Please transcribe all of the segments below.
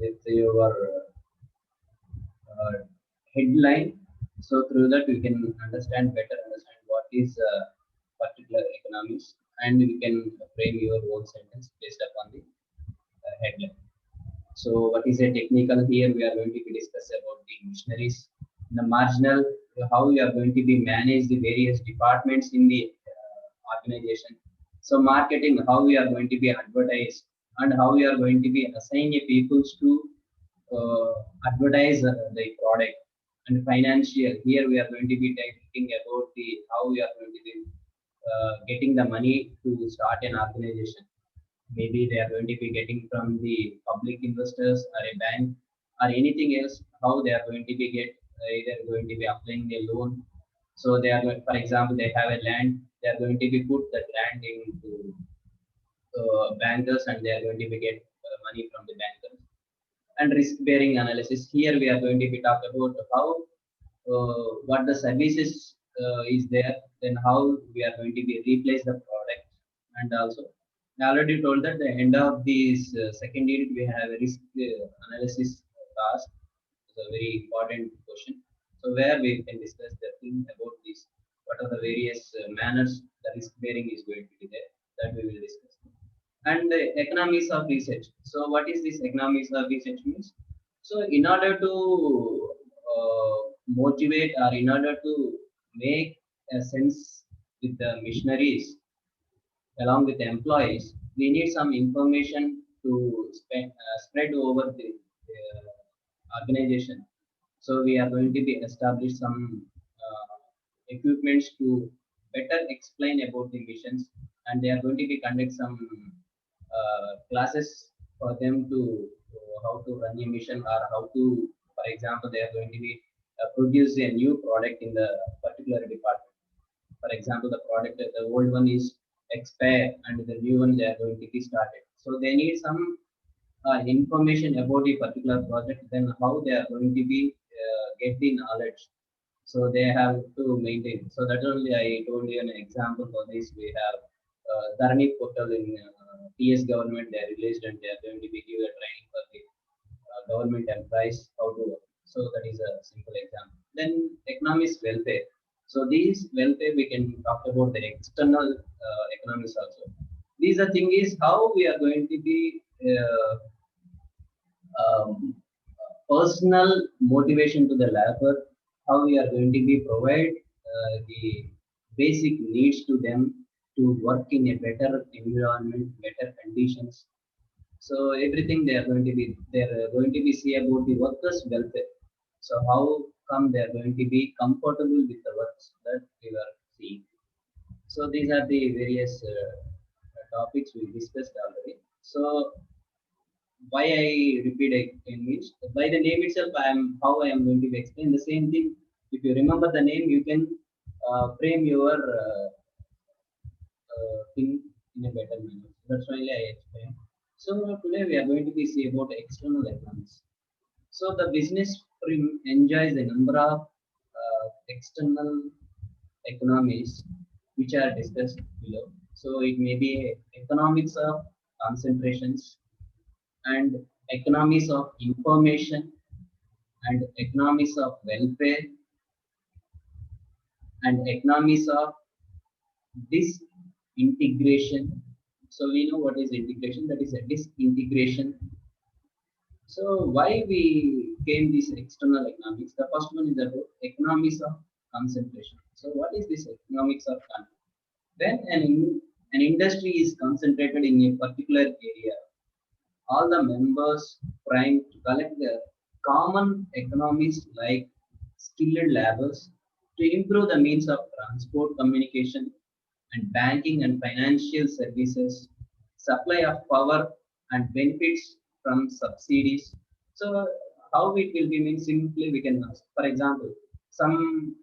with your headline. So through that we can understand what is particular economics, and we can frame your own sentence based upon the headline. So what is a technical here? We are going to be discuss about the missionaries, the marginal, how we are going to be manage the various departments in the organization. So marketing, how we are going to be advertised, and how we are going to be assign a peoples to advertise the product. And financial, here we are going to be talking about the how we are going to be getting the money to start an organization. Maybe they are going to be getting from the public investors or a bank or anything else. How they are going to be get either going to be applying a loan. So they are going, for example, they have a land, they are going to be put that land into bankers, and they are going to be get money from the bankers. And risk bearing analysis, here we are going to be talk about how what the services is there, then how we are going to be replace the product. And also I already told that the end of this second unit we have a risk analysis task. It's a very important question. So where we can discuss the thing about this, what are the various manners the risk bearing is going to be there, that we will discuss. And the economics of research. So what is this economics of research means? So in order to motivate, or in order to make a sense with the missionaries along with the employees, we need some information to spread over the organization. So we are going to be establish some equipments to better explain about the missions, and they are going to be conduct some classes for them to how to run a mission, or how to, for example, they are going to be produce a new product in the particular department. For example, the product, the old one is expired and the new one they are going to be started. So they need some information about the particular project, then how they are going to be get the knowledge. So they have to maintain. So that only I told you an example for this. We have Dharani portal in TS government. They are released, and they are going to be give a training for the government employees how to work. So that is a simple example. Then economics welfare. So these welfare we can talk about the external economics also. These are thing is how we are going to be um, personal motivation to the labor, how we are going to be provide the basic needs to them to work in a better environment, better conditions. So everything they are going to be see about the workers' welfare. So how come they are going to be comfortable with the works that we are seeing. So these are the various topics we discussed already. So why I repeat again means by the name itself, I am how I am going to explain the same thing. If you remember the name, you can frame your thing in a better manner. That's why I explain. So today we are going to be see about external economics. So the business enjoys a number of external economies which are discussed below. So it may be economics of concentrations, and economies of information, and economies of welfare, and economies of disintegration. So we know what is integration, that is a disintegration. So why we came this external economics? The first one is about economics of concentration. So what is this economics of concentration? When an industry is concentrated in a particular area, all the members trying to collect the common economies like skilled laborers to improve the means of transport, communication, and banking and financial services, supply of power and benefits from subsidies. So how it will be means simply we can ask. For example, some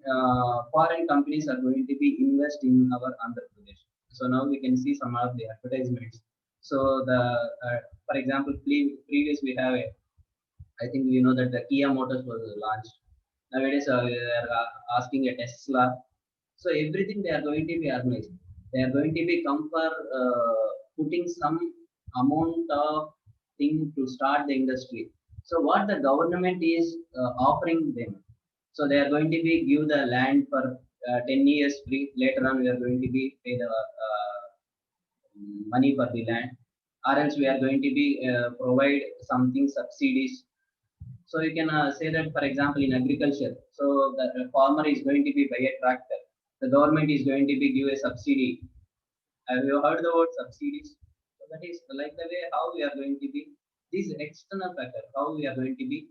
foreign companies are going to be invest in our Andhra Pradesh. So now we can see some of the advertisements. So the for example, previous we have a, I think you know that the Kia Motors was launched. Nowadays we are asking a Tesla. So everything they are going to be organized. They are going to be come for putting some amount of thing to start the industry. So what the government is offering them. So they are going to be give the land for 10 years free. Later on, we are going to be pay the money for the land, or else we are going to be provide something subsidies. So you can say that, for example, in agriculture, so the farmer is going to be buy a tractor. The government is going to be give a subsidy. Have you heard the word subsidies? So that is like the way how we are going to be this external factor, how we are going to be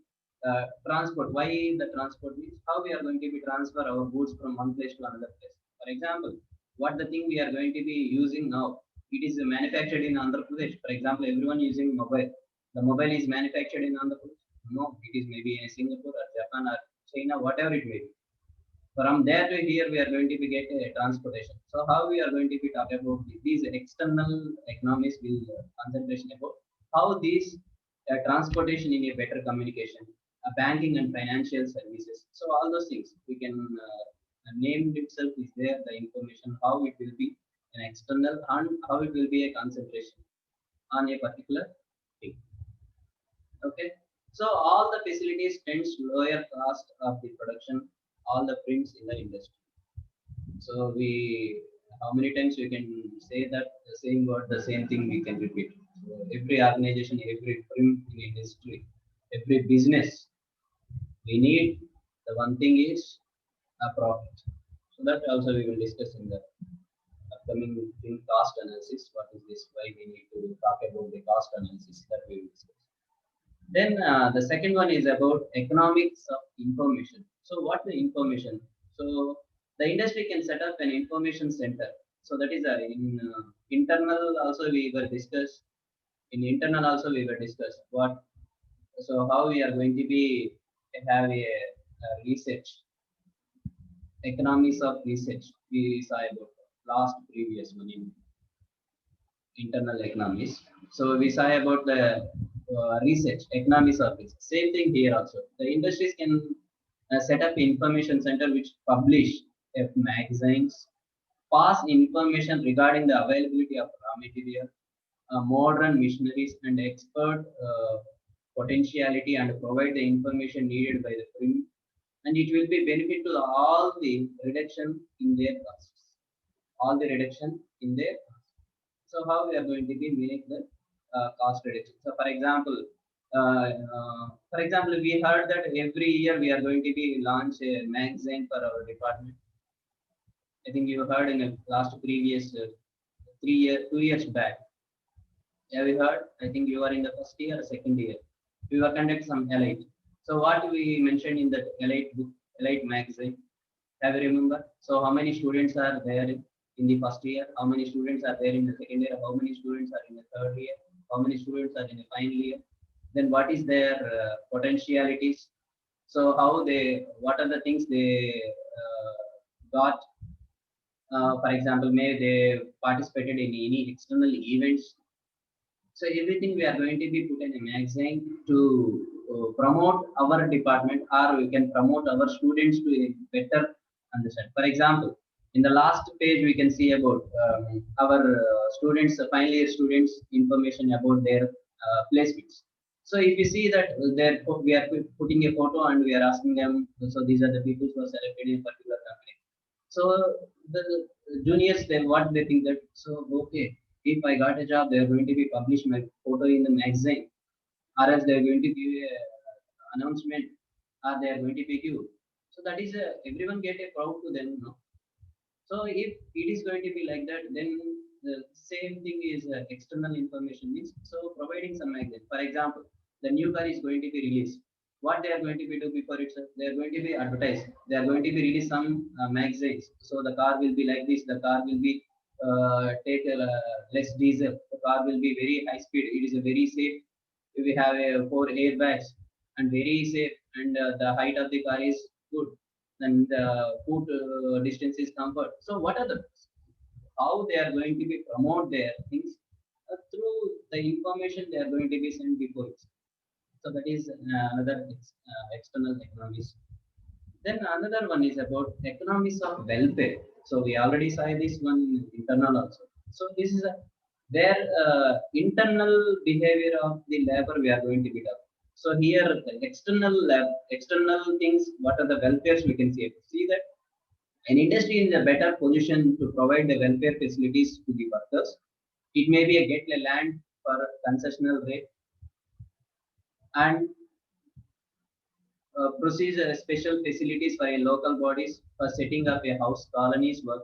transport. Why the transport means how we are going to be transfer our goods from one place to another place. For example, what the thing we are going to be using now, it is manufactured in Andhra Pradesh. For example, everyone using mobile. The mobile is manufactured in Andhra Pradesh. No, it is maybe in Singapore or Japan or China, whatever it may be. From there to here, we are going to be get a transportation. So how we are going to be talking about these external economies will concentration about how these transportation in a better communication, banking and financial services. So all those things we can name itself is there. The information how it will be an external and how it will be a concentration on a particular thing. Okay. So all the facilities tends to lower cost of the production, all the prints in the industry. So we, how many times we can say that the same word, the same thing we can repeat. So every organization, every print in industry, every business, we need the one thing is a profit. So that also we will discuss in the upcoming thing, cost analysis. What is this? Why we need to talk about the cost analysis that we will discuss. Then the second one is about economics of information. So what the information? So the industry can set up an information center. So that is in internal also we were discussed. In internal also we were discussed what. So how we are going to be have a research, economics of research. We saw about last previous one in internal economics. So we saw about the research, economics of it. Same thing here also. The industries can set up information center which publish magazines, pass information regarding the availability of raw material, modern machineries and expert potentiality and provide the information needed by the print, and it will be benefit to all the reduction in their costs, all the reduction in their costs. So how we are going to be make the cost reduction. So for example, we heard that every year we are going to be launch a magazine for our department. I think you heard in the last previous 2 years back. Have you heard? I think you are in the first year or second year. We were conducting some elite. So what we mentioned in that elite book, elite magazine, have you remember? So how many students are there in the first year? How many students are there in the second year? How many students are in the third year? How many students are in the final year? Then what is their potentialities? So how they, what are the things they got? For example, may they participated in any external events. So everything we are going to be put in a magazine to promote our department, or we can promote our students to a better understand. For example, in the last page we can see about our students, final year students, information about their placements. So if you see that we are putting a photo and we are asking them, so these are the people who are selected in particular company. So the juniors, then what they think that, so okay, if I got a job, they are going to be publish my photo in the magazine, or else they are going to give a announcement, or they are going to be give. So that is everyone get a proud to them, no? So if it is going to be like that, then the same thing is external information means, so providing some magazine. For example, the new car is going to be released. What they are going to be do before itself? They are going to be advertised. They are going to be release some magazines. So the car will be like this. The car will be take less diesel. The car will be very high speed. It is a very safe. We have a 4 airbags and very safe. And the height of the car is good. And the foot distance is comfort. So what are the how they are going to be promote their things through the information they are going to be sent before it. So that is another external economies. Then another one is about economies of welfare. So we already saw this one internal also. So this is a their internal behavior of the labor we are going to be done. So here the external things, what are the welfares we can see that an industry is in a better position to provide the welfare facilities to the workers. It may be a get a land for concessional rate and proceeds special facilities for a local bodies for setting up a house colonies for a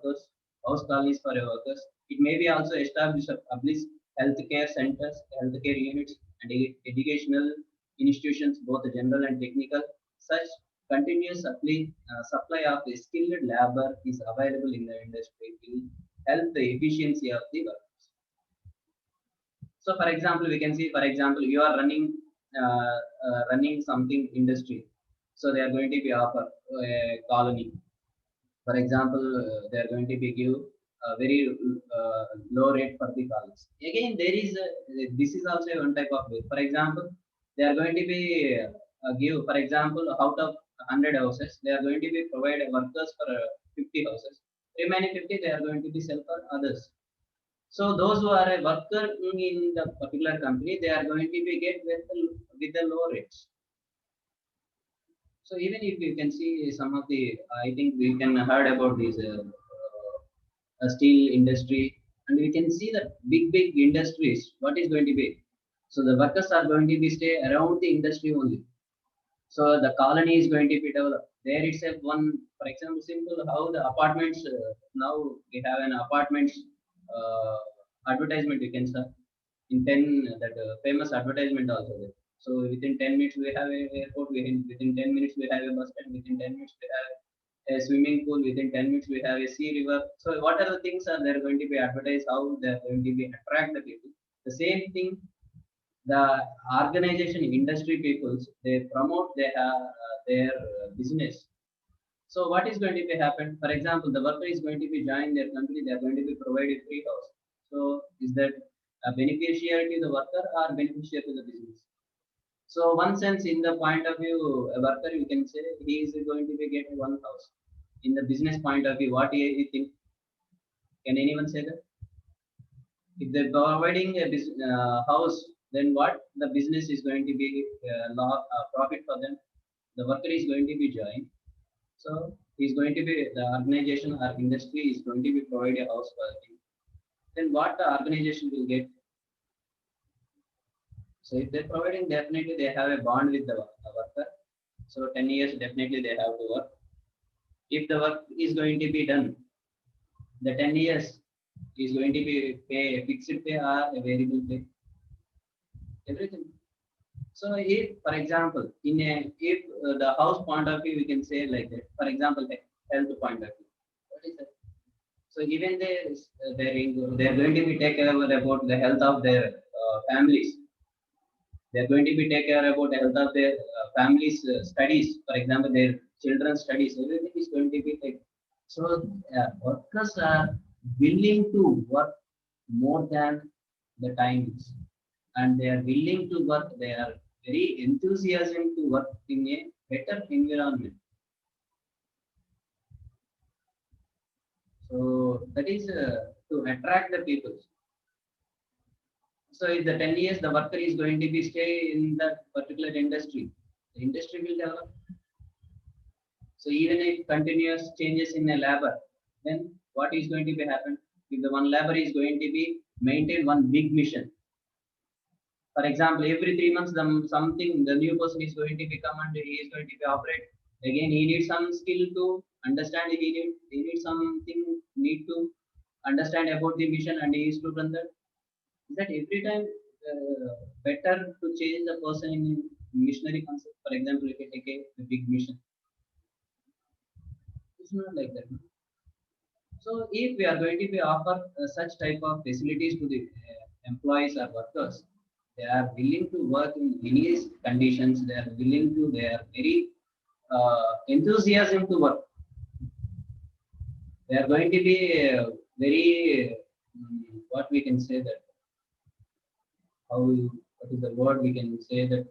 workers. It may be also established a public healthcare centers, healthcare units, and educational institutions, both general and technical. Such continuous supply of the skilled labor is available in the industry will help the efficiency of the workers. So, for example, we can see, for example, you are running something industry. So they are going to be offer a colony. For example, they are going to be give a very low rate for the colonies. Again, this is also one type of way. For example, they are going to be give, for example, out of 100 houses, they are going to be provide workers for 50 houses. Remaining 50, they are going to be sell for others. So those who are a worker in the particular company, they are going to be get with the low rates. So even if you can see some of the, I think we can heard about this steel industry, and we can see that big industries. What is going to be? So the workers are going to be stay around the industry only. So the colony is going to be developed. There itself, one, for example, simple how the apartments, now we have an apartments uh, advertisement you can say in 10, that famous advertisement also there. So within 10 minutes we have a airport, within 10 minutes we have a bus stand, within 10 minutes we have a swimming pool, within 10 minutes we have a sea river. So what are the things are there going to be advertised, how they are going to be attract the people. The same thing the organization industry peoples, they promote their business. So what is going to be happen, for example, the worker is going to be join their company, they are going to be provided free house. So is that a beneficiary to the worker or beneficiary to the business? So one sense, in the point of view, a worker, you can say he is going to be getting one house. In the business point of view, what you think? Can anyone say that? If they're providing a house, then what the business is going to be profit for them. The worker is going to be joined. So he's going to be the organization or industry is going to be provide a house for him. Then what the organization will get? So if they're providing, definitely they have a bond with the worker. So 10 years definitely they have to work. If the work is going to be done, the 10 years is going to be pay a fixed pay or a variable pay. Everything. So if, for example, if the house point of view, we can say like that. For example, health point of view. What is that? So even they're going to be take care about the health of their families. They're going to be take care about the health of their families' studies. For example, their children's studies. Everything is going to be take. So workers are willing to work more than the times, and they are willing to work. They are very enthusiastic to work in a better environment. So that is to attract the people. So in the 10 years, the worker is going to be stay in that particular industry. The industry will develop. So even if continuous changes in a labor, then what is going to be happen? If the one labor is going to be maintain one big mission. For example, every 3 months, the new person is going to become and he is going to be operate. Again, he needs some skill to understand. He needs something need to understand about the mission, and he is to run that. Is that every time better to change the person in missionary concept? For example, if you take a big mission, it's not like that. No? So if we are going to be offer such type of facilities to the employees or workers, they are willing to work in any conditions. They are willing to. They are very enthusiasm to work. They are going to be very what we can say that what is the word we can say that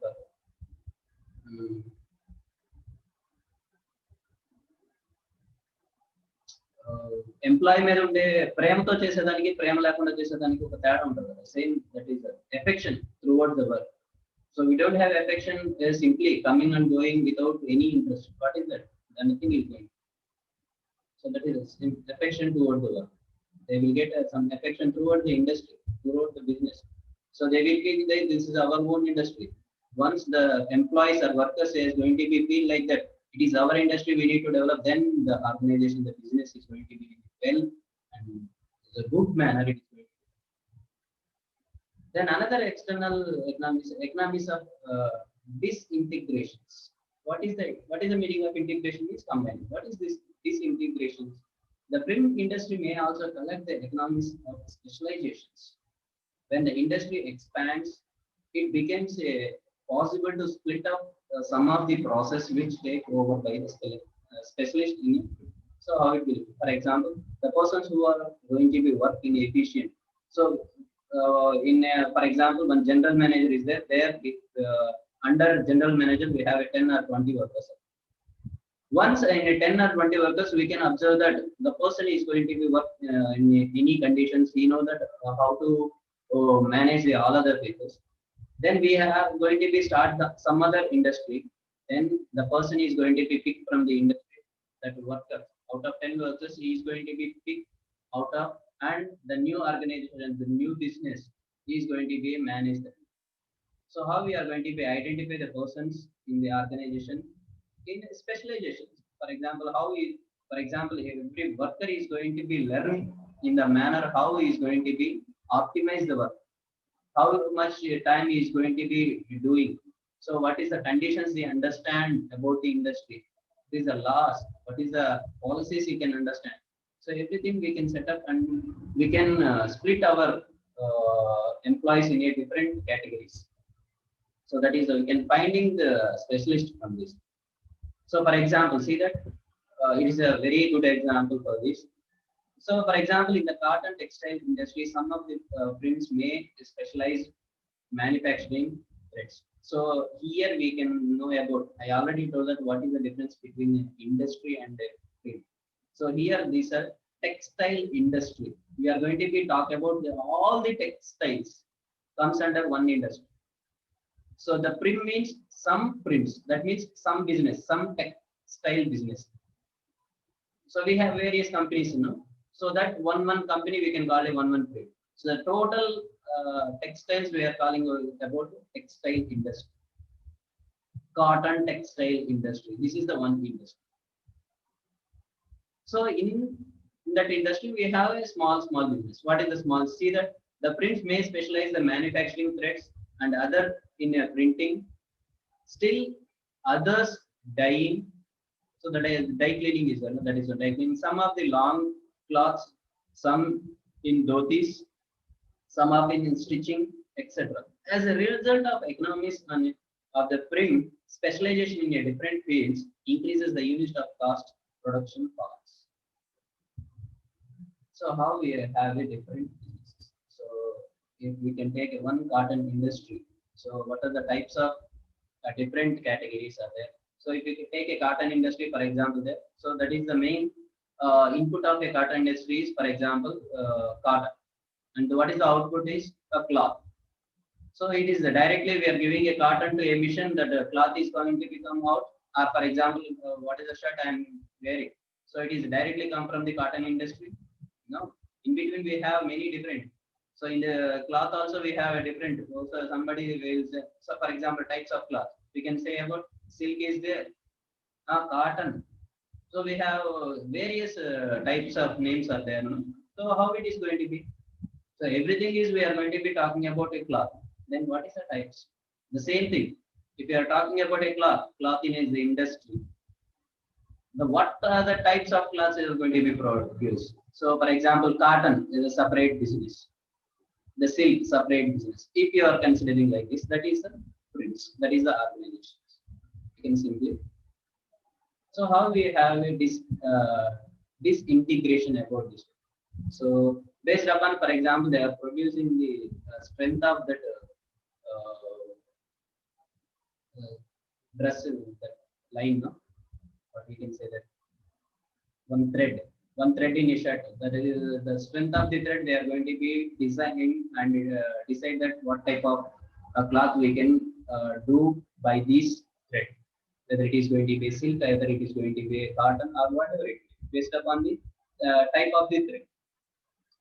um, employee మీద ఉండే ప్రేమతో చేసేదానికి ప్రేమ లేకుండా చేసేదానికి ఒక తేడా ఉంటుంది కదా. Same that is affection throughout the work. So we don't have affection simply coming and going without any interest. What is that? Nothing is going. So that is affection toward the work. They will get some affection toward the industry, toward the business. So they will feel that this is our own industry. Once the employees or workers is going to be feel like that it is our industry, we need to develop, then the organization, the business is going to be well and in a good manner. It is going to be. Then another external economics of disintegrations. What is the meaning of integration? Is combining. What is this disintegrations? The film industry may also collect the economics of specializations. When the industry expands, it becomes possible to split up some of the process which take over by the specialist in it. So how it will? For example, the persons who are going to be working efficient. So for example, when general manager is there, under general manager we have a 10 or 20 workers. Once in a 10 or 20 workers, we can observe that the person is going to be work in any conditions. He knows that how to manage all other people. Then we are going to be start some other industry. Then the person is going to be picked from the industry. That worker out of 10 workers, he is going to be picked out of, and the new organization, the new business, he is going to be managed. So how we are going to be identify the persons in the organization in specializations. For example, every worker is going to be learning in the manner how he is going to be optimize the work, how much time he is going to be doing. So what is the conditions he understand about the industry? What is the laws? What is the policies he can understand? So everything we can set up, and we can split our employees in a different categories. So that is we can finding the specialist from this. So for example, see that it is a very good example for this. So for example, in the cotton textile industry, some of the prints may specialize manufacturing threads. So here we can know about, I already told that what is the difference between industry and print. So here these are textile industry. We are going to be talking about all the textiles comes under one industry. So the print means some prints. That means some business, some textile business. So we have various companies, So that one company we can call a one print. So the total textiles we are calling about textile industry, cotton textile industry. This is the one industry. So in that industry we have a small business. What is the small? See that the prints may specialize the manufacturing threads and other in printing. Still others dyeing. So the dye cleaning is there. That is the dye cleaning. Some of the long cloths, some in dhotis, some of in stitching, etc. As a result of economics of the print, specialization in a different fields increases the unit of cost production costs. So how we have a different businesses. So if we can take one cotton industry. So what are the types of different categories are there? So if you take a cotton industry, for example, there. So that is the main input of a cotton industry is, for example, cotton. And what is the output is a cloth. So it is directly we are giving a cotton to a machine that the cloth is going to become out. Or for example, what is the shirt I am wearing? So it is directly come from the cotton industry. No, in between we have many different. So in the cloth also we have a different. Also somebody will say, so for example, types of cloth. We can say about silk is there, cotton. So we have various types of names are there. So how it is going to be? So everything is we are going to be talking about a cloth. Then what is the types? The same thing. If you are talking about a cloth is the industry. What are the types of cloths is going to be produced? So for example, cotton is a separate business. The silk separate business. If you are considering like this, that is the prints. That is the organization. You can simply. So how we have a disintegration about this? So based upon, for example, they are producing the strength of that dress, that line, no? What we can say that one thread. one thread in a shirt. That is the strength of the thread. They are going to be designing and decide that what type of cloth we can do by this thread. Whether it is going to be silk, whether it is going to be cotton, or whatever it is, based upon the type of the thread.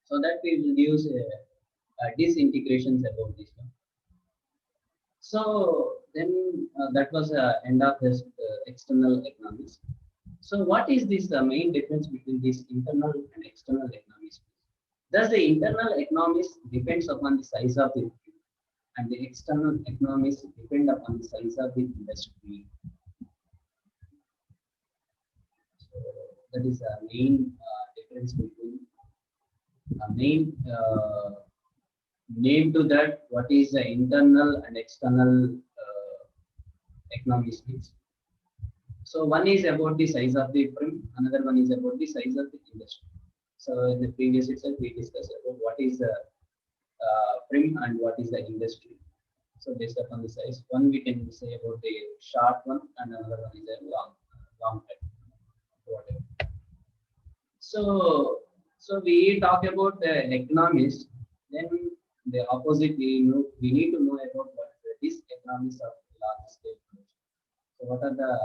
So that we will use disintegrations about this one. So then that was end of this external economics. So what is this main difference between this internal and external economics? Thus, the internal economics depends upon the size of the economy, and the external economics depend upon the size of the industry. So that is the main difference between main name to that. What is the internal and external economics? So one is about the size of the firm, another one is about the size of the industry. So in the previous itself, we discussed about what is the firm and what is the industry. So based upon the size, one we can say about the short one, and another one is a long term. Whatever. So we talk about the economics. Then the opposite, we need to know about what is economics of large scale production. So what are the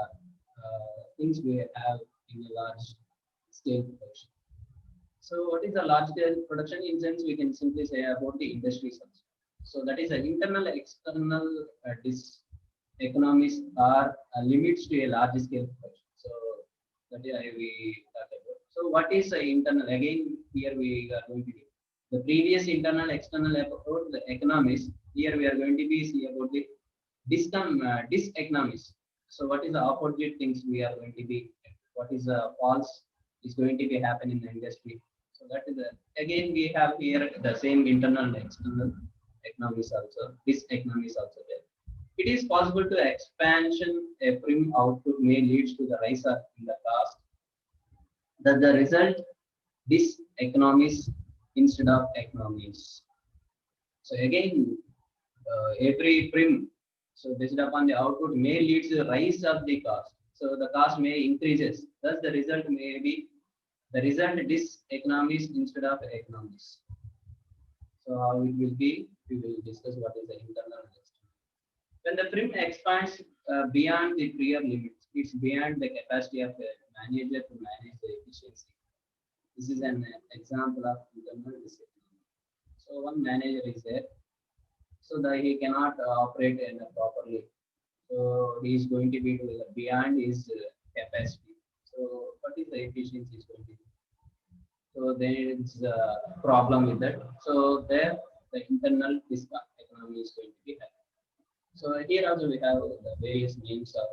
things we have in a large scale production? So what is the large scale production? In sense, we can simply say about the industries also. So that is an internal, external economics are limits to a large scale production. So that is we talk about. So what is internal? Again, here we are going to do the previous internal, external about the economics. Here we are going to be see about the diseconomics. So what is the opposite things we are going to be? What is false is going to be happen in the industry? So that is again we have here the same internal and external economics also. Diseconomics also there. It is possible to expansion a prim output may leads to the rise in the cost. That the result diseconomics instead of economics. So again, every prim, so based upon the output may lead to the rise of the cost. So the cost may increases. Thus the result may be the result diseconomics instead of economics. So how it will be, we will discuss what is the internal and external. When the prim expands beyond the prior limits, it's beyond the capacity of a manager to manage the efficiency. This is an example of internal diseconomics. So one manager is there, so that he cannot operate in properly. So he is going to be beyond his capacity. So what is the efficiency is going to be? So there is a problem with that. So there the internal economy is going to be high. So here also we have the various names of.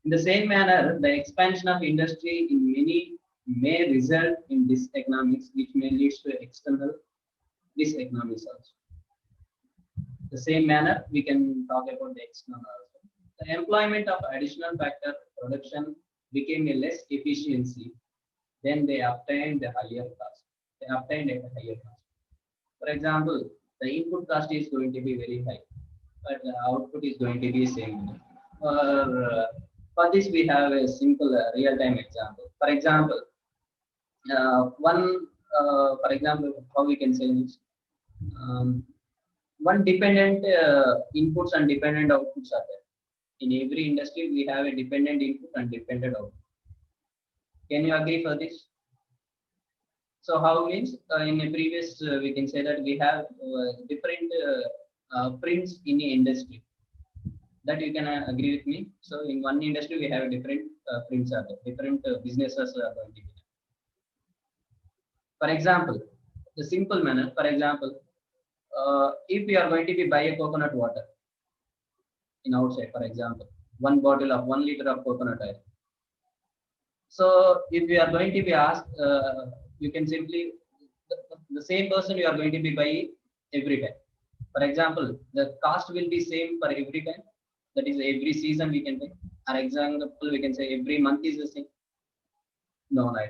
In the same manner, the expansion of industry in many may result in diseconomics, which may lead to external diseconomics also. The same manner, we can talk about the external also. The employment of additional factor production became a less efficiency, then they obtained the higher cost. They obtained at a higher cost. For example, the input cost is going to be very high, but the output is going to be same. For this, we have a simple real-time example. For example, for example, how we can say this? One dependent inputs and dependent outputs are there. In every industry, we have a dependent input and dependent output. Can you agree for this? So how means in a previous we can say that we have different prints in the industry. That you can agree with me. So in one industry we have different prints are there, different businesses are going to be. For example, the simple manner. For example, if we are going to be buy a coconut water in outside, for example, 1 liter of coconut oil. So if we are going to be asked, you can simply the same person you are going to be buying every time. For example, the cost will be same for every time. That is every season we can take. For example, we can say every month is the same. No, right.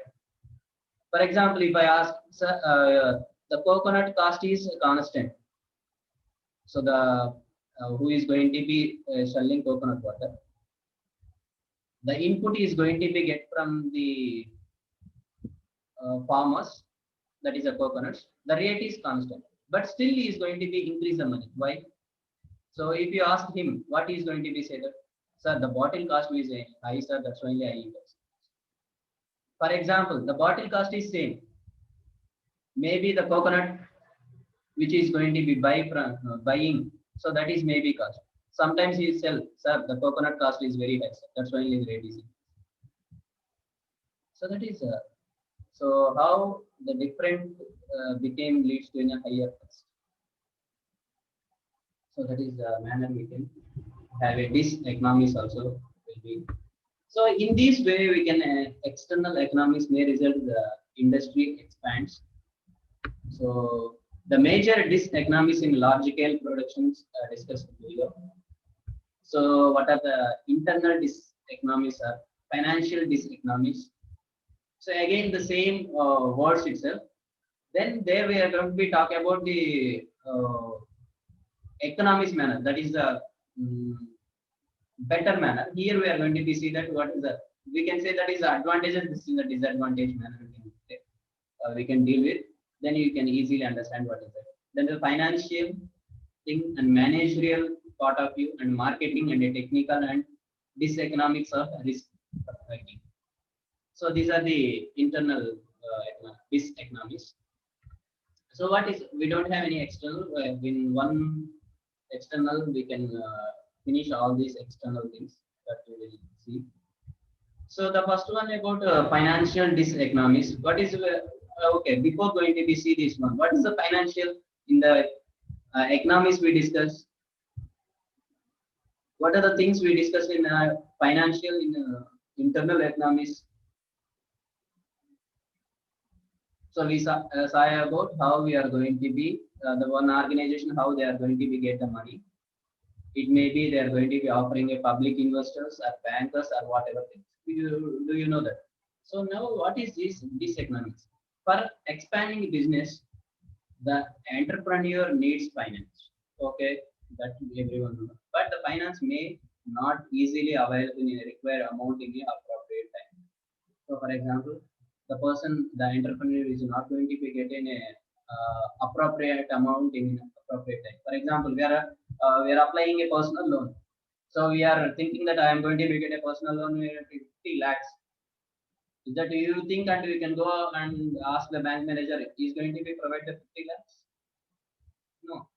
For example, if I ask, sir, the coconut cost is constant. So the who is going to be selling coconut water? The input is going to be get from the farmers, that is a coconuts, the rate is constant, but still he is going to be increase the money. Why? So if you ask him, what he is going to be say that, sir, the bottle cost is high, sir, that's why I invest. For example, the bottle cost is same. Maybe the coconut which is going to be buying, so that is maybe cost. Sometimes he sell, sir, the coconut cost is very high, sir, that's why the rate is. So that is so how the different became leads to in a higher cost. So that is the manner we can have a this economics also will be. So in this way we can external economics may result the industry expands. So the major diseconomies in large scale productions discussed below. So what are the internal diseconomies are financial diseconomies. So again the same words itself. Then there we are going to be talking about the economics manner. That is the better manner. Here we are going to be see that what is the we can say that is the advantages. This is the disadvantage manner we can deal with. Then you can easily understand what is that. Then the financial thing and managerial part of view and marketing and the technical and diseconomics of risk writing. So these are the internal diseconomies. So what is we don't have any external in one external we can finish all these external things that we will see. So the first one about financial diseconomies. What is okay? Before going to be see this one, what is the financial in the economics we discuss? What are the things we discuss in financial in internal economics? So we saw about how we are going to be the one organization, how they are going to be get the money. It may be they are going to be offering a public investors or bankers or whatever things. Do you know that? So now what is this economics? For expanding business, the entrepreneur needs finance. Okay, that everyone knows. But the finance may not easily available in a required amount in the appropriate time. So for example, the person, the entrepreneur is not going to be getting a appropriate amount in appropriate time. For example, we are applying a personal loan. So we are thinking that I am going to be get a personal loan with 50 lakhs. Is that you think that we can go and ask the bank manager is going to be provided 50 lakhs? No.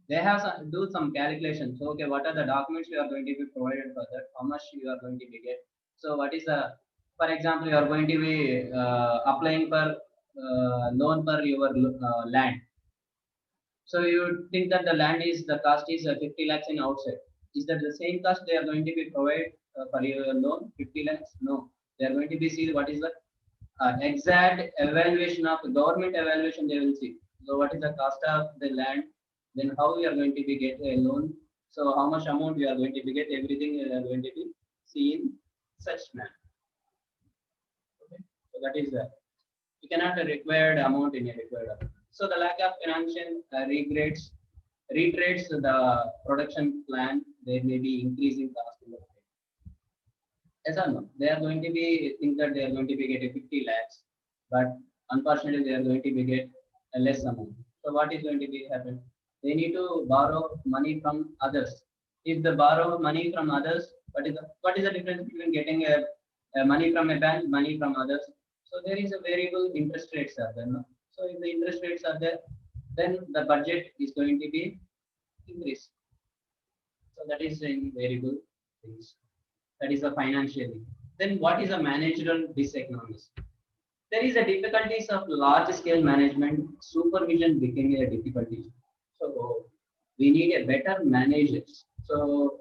They have do some calculations. So okay, what are the documents you are going to be provided for that? How much you are going to be get? So what is the for example, you are going to be applying for loan for your land. So you think that the land is the cost is 50 lakhs in outside. Is that the same cost they are going to be provide for your loan 50 lakhs? No, they are going to be see what is the exact evaluation of government evaluation they will see. So what is the cost of the land? Then how we are going to be get a loan? So how much amount we are going to be get? Everything we are going to be seen such manner. Okay, so that is you cannot required amount in a required amount. So the lack of financial retrades the production plan. There may be increasing cost in the market. Yes or no? They are going to be think that they are going to be getting 50 lakhs, but unfortunately they are going to be get a less amount. So what is going to be happen? They need to borrow money from others. If they borrow money from others, what is the difference between getting a money from a bank, money from others? So there is a variable interest rates are there. No? So if the interest rates are there, then the budget is going to be increased. So that is in variable things. That is the financially. Then what is a managerial diseconomies? There is a difficulties of large scale management. Supervision became a difficulty. So we need a better managers. So